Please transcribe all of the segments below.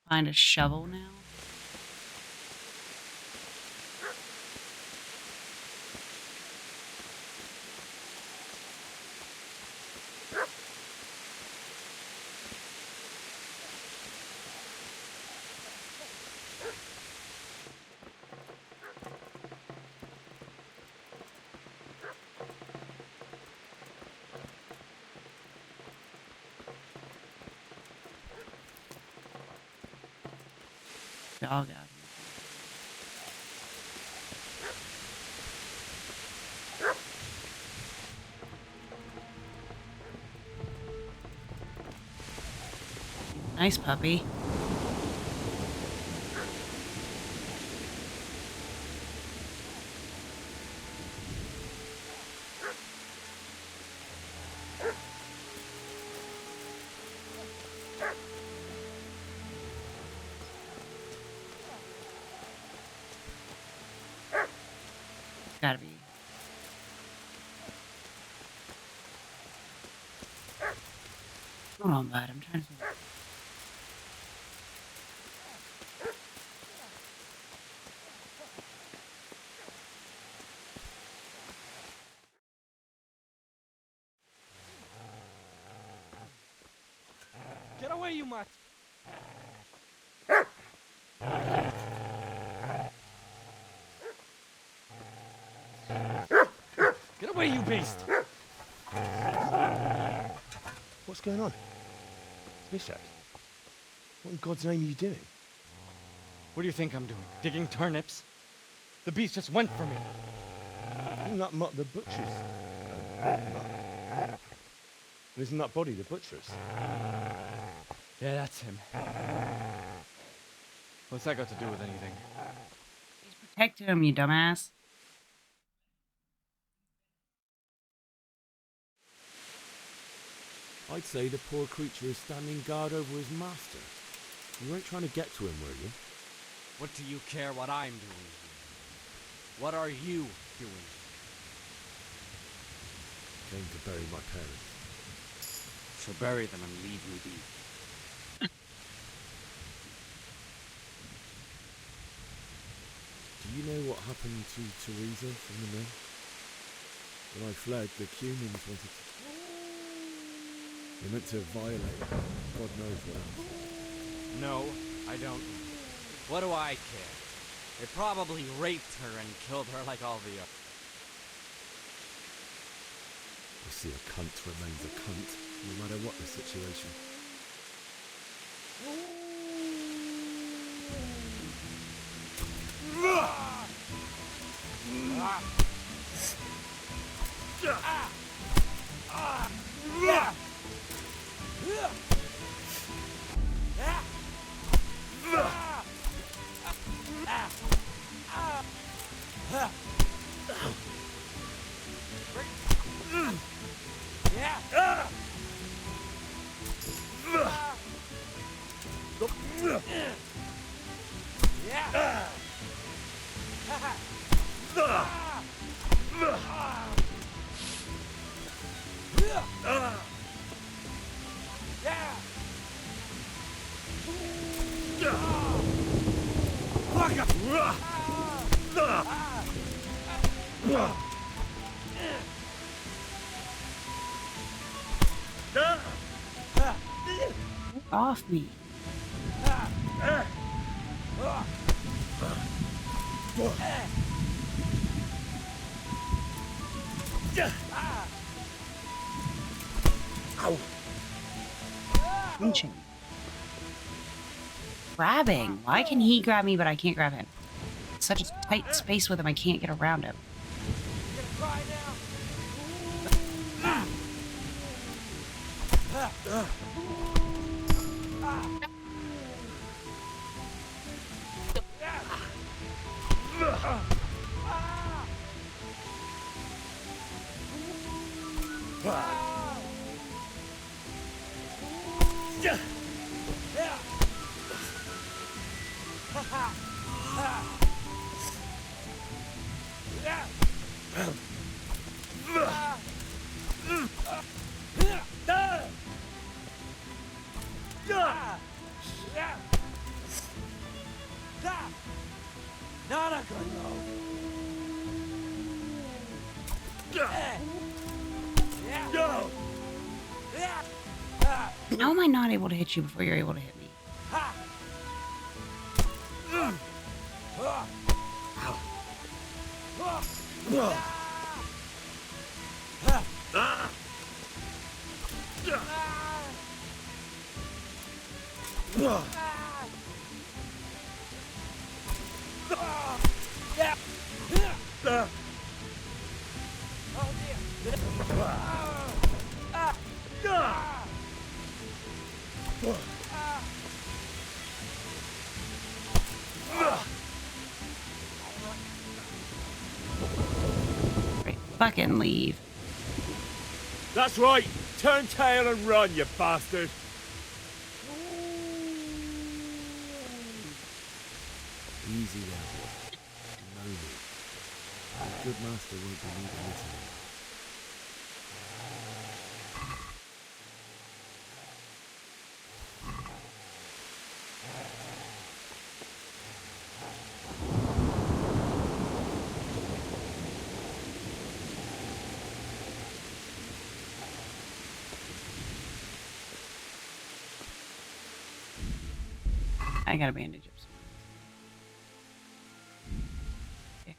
Find a shovel now. Dog out here. Nice puppy. Gotta be. Hold on, bud. I'm trying to. Get away, you mutt! Get away, you beast! What's going on? Zbyshek? What in God's name are you doing? What do you think I'm doing? Digging turnips? The beast just went for me. Isn't that mutt the butcher's? Isn't that body the butcher's? Yeah, that's him. What's that got to do with anything? He's protecting him, you dumbass. I'd say the poor creature is standing guard over his master. You weren't trying to get to him, were you? What do you care what I'm doing here? What are you doing? Came to bury my parents. So bury them and leave me be. Do you know what happened to Teresa from the mill? When I fled, the Cumans wanted to... They meant to violate her. God knows what else. No, I don't. What do I care? They probably raped her and killed her like all the others. You see, a cunt remains a cunt, no matter what the situation. Off me. Ow! Pinching. Grabbing. Why can he grab me but I can't grab him? Such a tight space with him I can't get around him. How am I not able to hit you before you're able to hit me? Right, fucking leave. That's right. Turn tail and run, you bastard. Easy now, boy. No need. A good master won't be needing this anymore. I got a bandage up. Okay.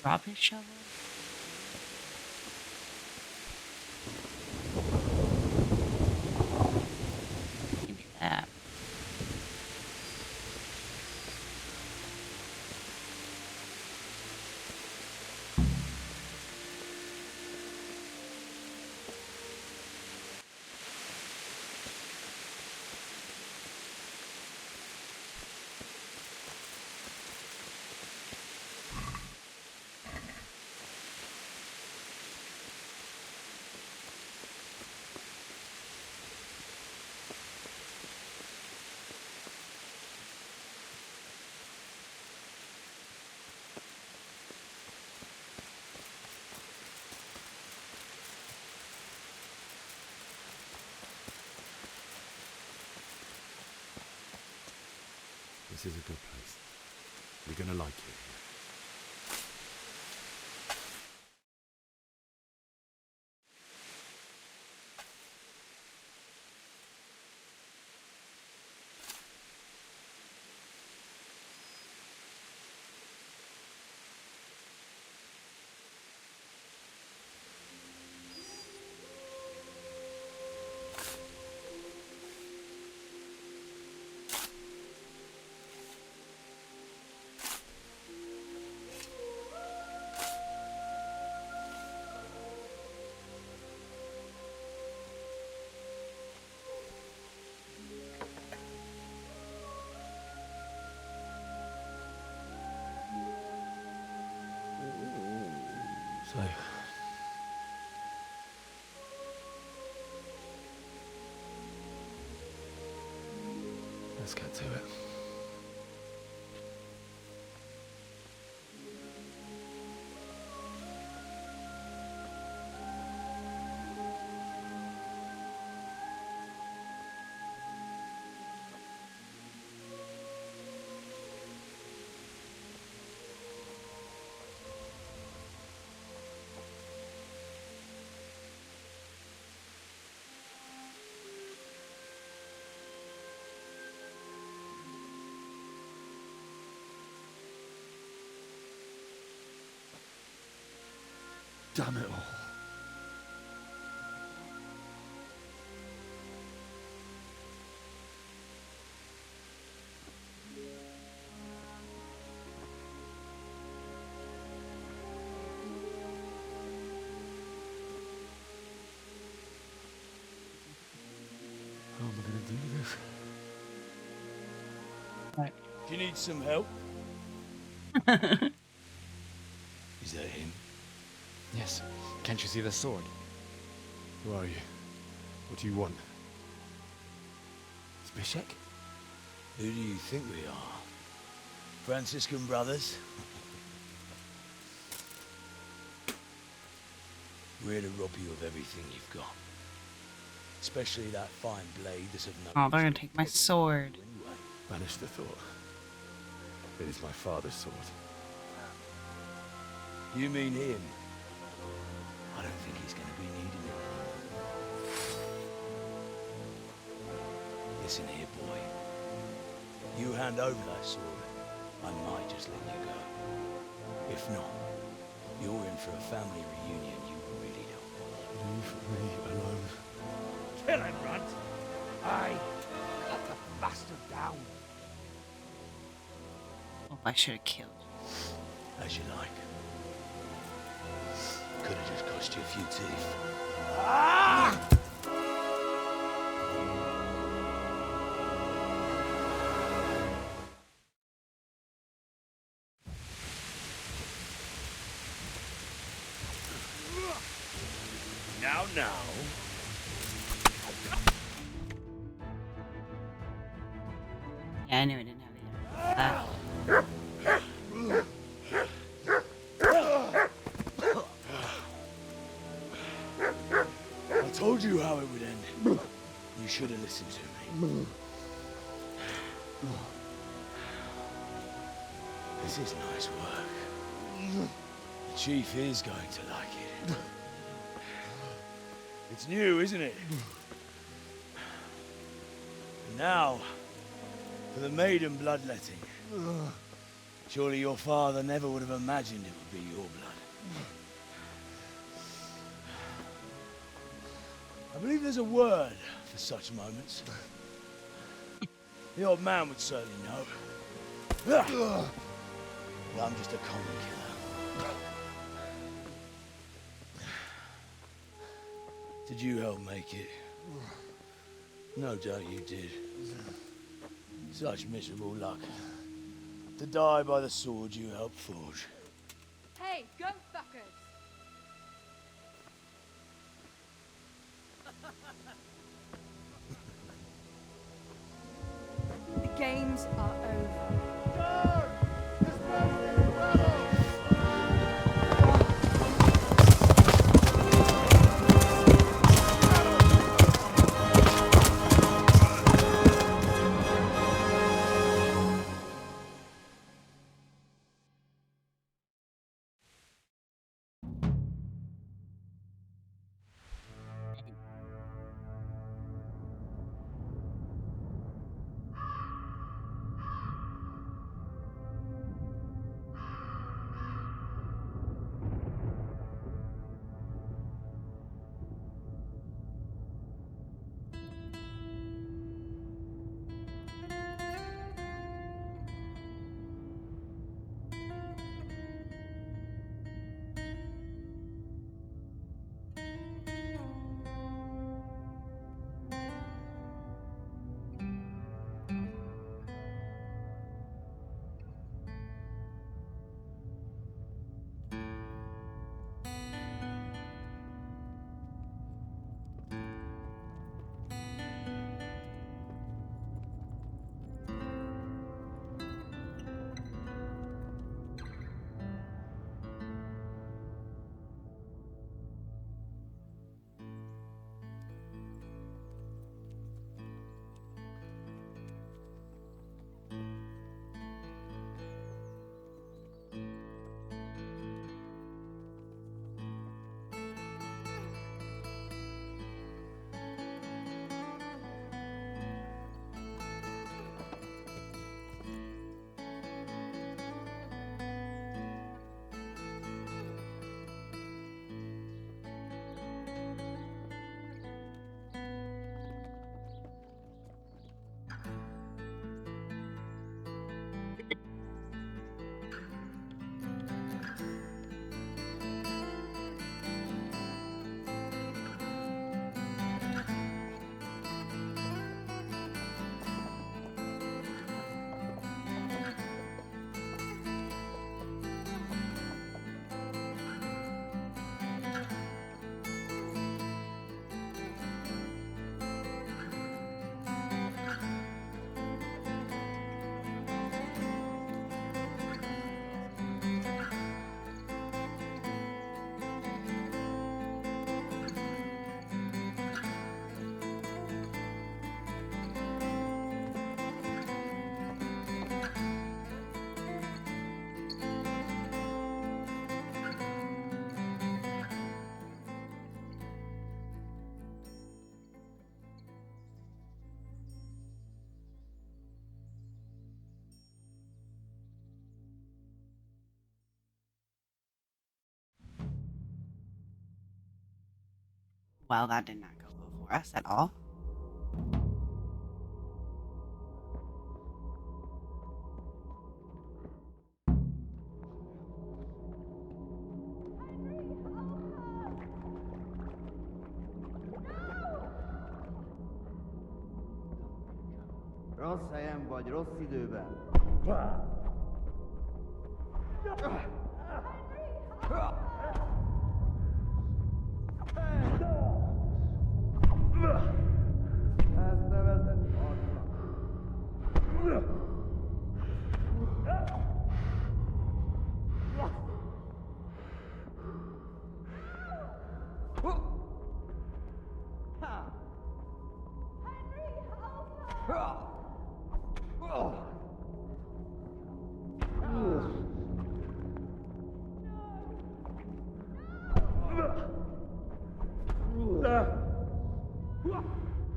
Drop his shovel. Give me that. This is a good place. You're gonna like it. So, let's get to it. Damn it all. How am I going to do this? Right. Do you need some help? Is that him? Yes. Can't you see the sword? Who are you? What do you want? Zbyshek? Who do you think we are? Franciscan brothers? We're here to rob you of everything you've got. Especially that fine blade that's of no Oh, they're gonna use to take my anyone sword. anyway. Banish the thought. It is my father's sword. You mean him? I don't think he's gonna be needing it. Listen here, boy. You hand over that sword, I might just let you go. If not, you're in for a family reunion you really don't want. Leave me alone. Kill him, Runt! Aye, cut the bastard down. Oh, I should have killed. As you like. Could have just cost you a few teeth. Ah! Now. Yeah, I knew I didn't have either. I told you how it would end. You should have listened to me. This is nice work. The chief is going to like it. It's new, isn't it? And now, for the maiden bloodletting. Surely your father never would have imagined it would be your blood. I believe there's a word for such moments. The old man would certainly know. But I'm just a common killer. Did you help make it? No doubt you did. Such miserable luck. To die by the sword you helped forge. Hey, go fuckers! The games are over. Well, that did not go well for us at all. Rossz helyen vagy rossz időben. Ezt nevezed harcnak.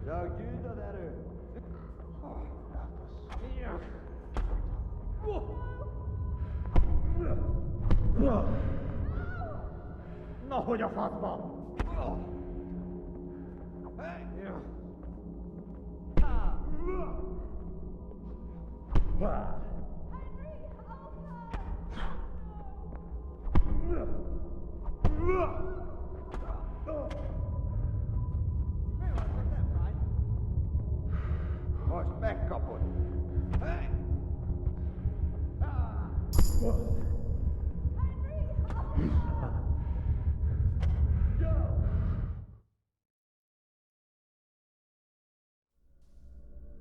Csak gyűjt az erő. Na, hogy a faszba? Most megkapod.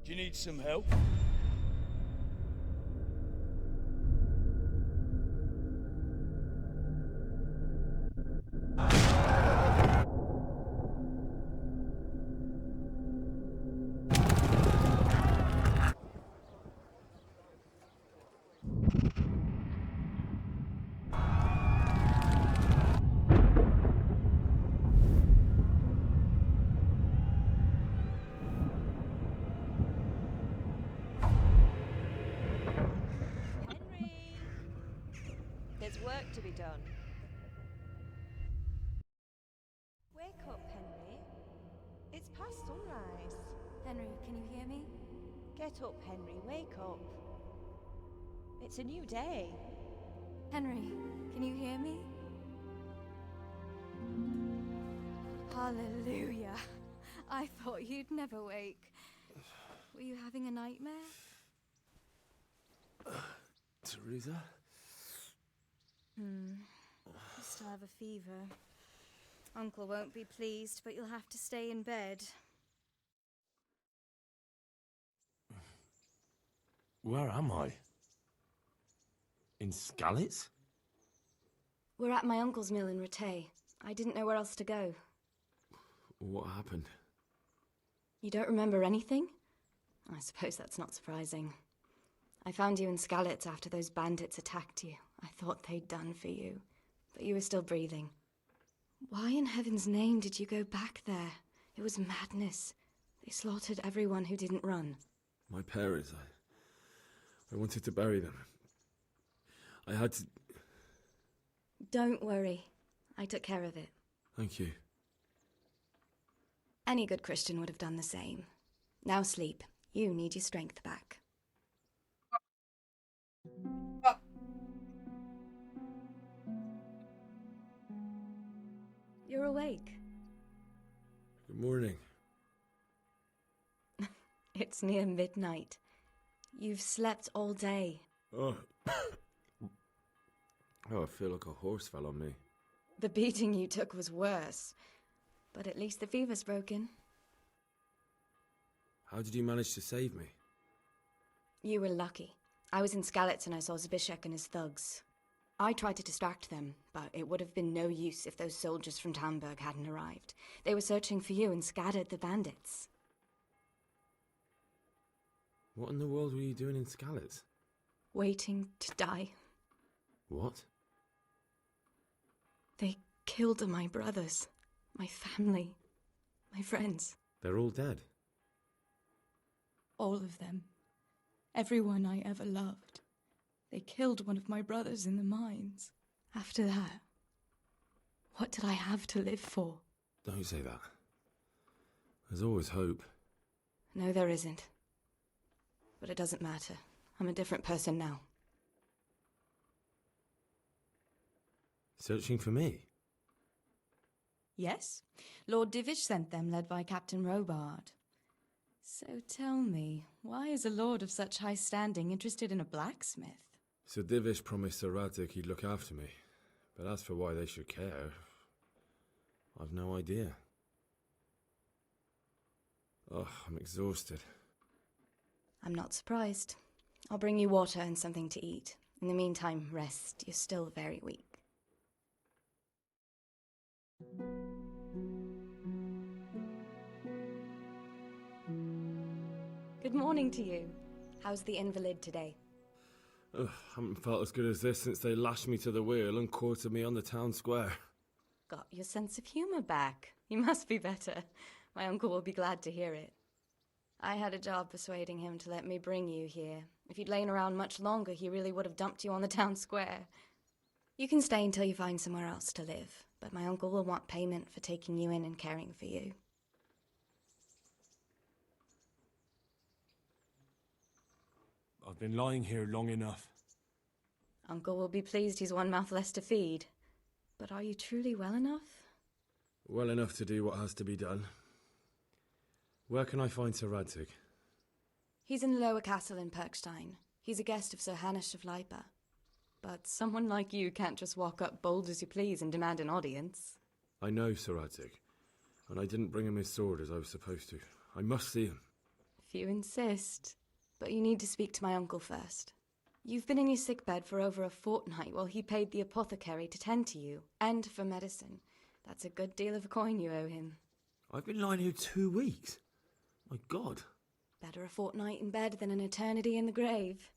Do you need some help? Henry! There's work to be done. Wake up, Henry. It's past sunrise. Henry, can you hear me? Get up, Henry. Wake up. It's a new day. Henry, can you hear me? Hallelujah. I thought you'd never wake. Were you having a nightmare? Teresa? You still have a fever. Uncle won't be pleased, but you'll have to stay in bed. Where am I? In Skalitz? We're at my uncle's mill in Rattay. I didn't know where else to go. What happened? You don't remember anything? I suppose that's not surprising. I found you in Skalitz after those bandits attacked you. I thought they'd done for you, but you were still breathing. Why in heaven's name did you go back there? It was madness. They slaughtered everyone who didn't run. My parents, I wanted to bury them. I had to... Don't worry. I took care of it. Thank you. Any good Christian would have done the same. Now sleep. You need your strength back. You're awake. Good morning. It's near midnight. You've slept all day. Oh. Oh, I feel like a horse fell on me. The beating you took was worse. But at least the fever's broken. How did you manage to save me? You were lucky. I was in Skalitz and I saw Zbyshek and his thugs. I tried to distract them, but it would have been no use if those soldiers from Tamburg hadn't arrived. They were searching for you and scattered the bandits. What in the world were you doing in Skalitz? Waiting to die. What? They killed my brothers, my family, my friends. They're all dead. All of them. Everyone I ever loved. They killed one of my brothers in the mines. After that, what did I have to live for? Don't say that. There's always hope. No, there isn't. But it doesn't matter. I'm a different person now. Searching for me? Yes. Lord Divish sent them, led by Captain Robard. So tell me, why is a lord of such high standing interested in a blacksmith? Sir Divish promised Sir Radzig he'd look after me. But as for why they should care, I've no idea. Oh, I'm exhausted. I'm not surprised. I'll bring you water and something to eat. In the meantime, rest. You're still very weak. Good morning to you. How's the invalid today? Ugh, haven't felt as good as this since they lashed me to the wheel and quartered me on the town square. Got your sense of humor back. You must be better. My uncle will be glad to hear it. I had a job persuading him to let me bring you here. If you'd lain around much longer, he really would have dumped you on the town square. You can stay until you find somewhere else to live, but my uncle will want payment for taking you in and caring for you. I've been lying here long enough. Uncle will be pleased he's one mouth less to feed. But are you truly well enough? Well enough to do what has to be done. Where can I find Sir Radzig? He's in the lower castle in Perkstein. He's a guest of Sir Hanush of Leipa. But someone like you can't just walk up bold as you please and demand an audience. I know Sir Radzig, and I didn't bring him his sword as I was supposed to. I must see him. If you insist. But you need to speak to my uncle first. You've been in your sickbed for over a fortnight while he paid the apothecary to tend to you, and for medicine. That's a good deal of coin you owe him. I've been lying here 2 weeks. My God. Better a fortnight in bed than an eternity in the grave.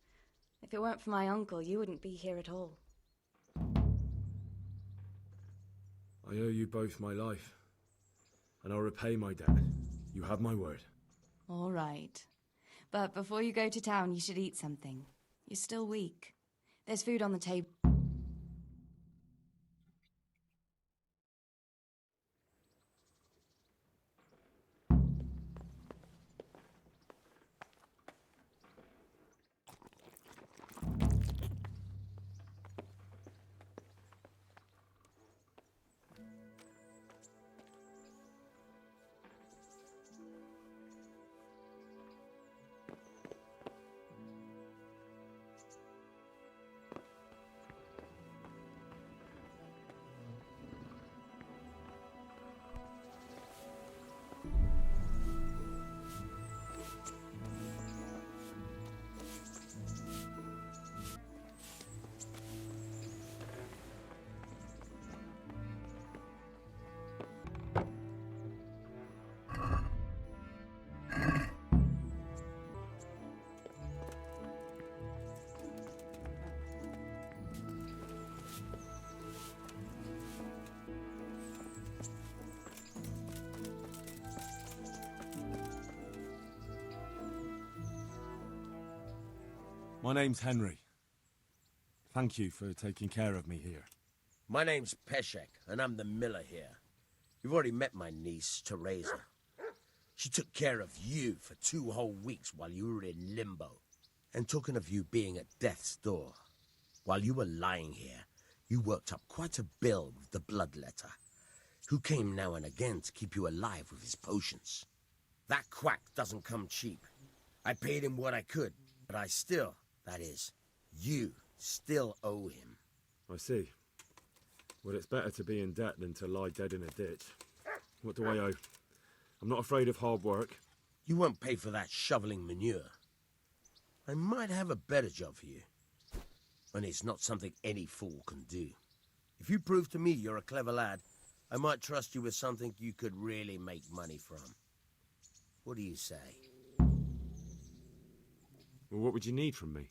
If it weren't for my uncle, you wouldn't be here at all. I owe you both my life, and I'll repay my debt. You have my word. All right. But before you go to town, you should eat something. You're still weak. There's food on the table. My name's Henry. Thank you for taking care of me here. My name's Zbyshek, and I'm the miller here. You've already met my niece, Teresa. She took care of you for 2 whole weeks while you were in limbo. And talking of you being at death's door, while you were lying here, you worked up quite a bill with the bloodletter, who came now and again to keep you alive with his potions. That quack doesn't come cheap. I paid him what I could, but I still, that is, you still owe him. I see. Well, it's better to be in debt than to lie dead in a ditch. What do I owe? I'm not afraid of hard work. You won't pay for that shoveling manure. I might have a better job for you. And it's not something any fool can do. If you prove to me you're a clever lad, I might trust you with something you could really make money from. What do you say? Well, what would you need from me?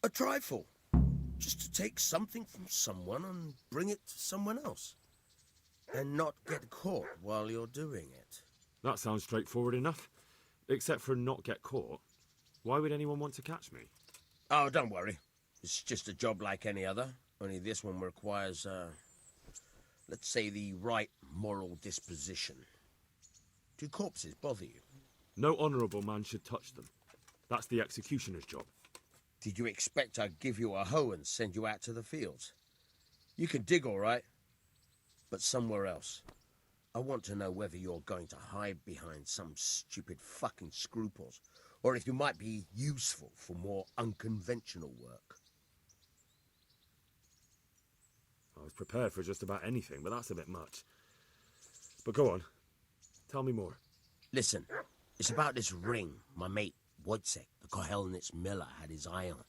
A trifle. Just to take something from someone and bring it to someone else. And not get caught while you're doing it. That sounds straightforward enough. Except for not get caught. Why would anyone want to catch me? Oh, don't worry. It's just a job like any other. Only this one requires, let's say, the right moral disposition. Do corpses bother you? No honourable man should touch them. That's the executioner's job. Did you expect I'd give you a hoe and send you out to the fields? You can dig all right, but somewhere else. I want to know whether you're going to hide behind some stupid fucking scruples, or if you might be useful for more unconventional work. I was prepared for just about anything, but that's a bit much. But go on. Tell me more. Listen, it's about this ring my mate Wojciech, the Kohelnitz miller, had his eye on.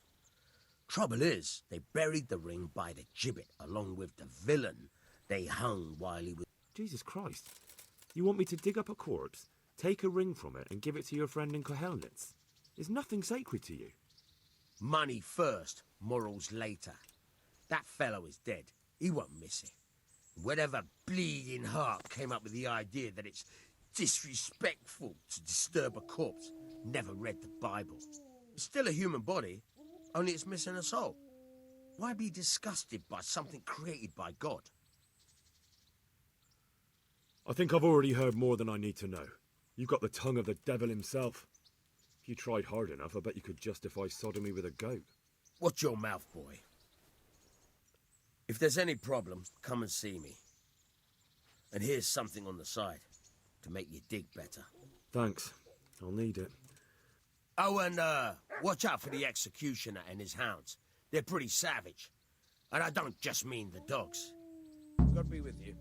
Trouble is, they buried the ring by the gibbet along with the villain they hung while he was... Jesus Christ. You want me to dig up a corpse, take a ring from it, and give it to your friend in Kohelnitz? Is nothing sacred to you? Money first, morals later. That fellow is dead. He won't miss it. Whatever bleeding heart came up with the idea that it's disrespectful to disturb a corpse never read the Bible. It's still a human body, only it's missing a soul. Why be disgusted by something created by God? I think I've already heard more than I need to know. You've got the tongue of the devil himself. If you tried hard enough, I bet you could justify sodomy with a goat. Watch your mouth, boy. If there's any problem, come and see me. And here's something on the side to make you dig better. Thanks. I'll need it. Oh, and watch out for the executioner and his hounds. They're pretty savage. And I don't just mean the dogs. God be with you.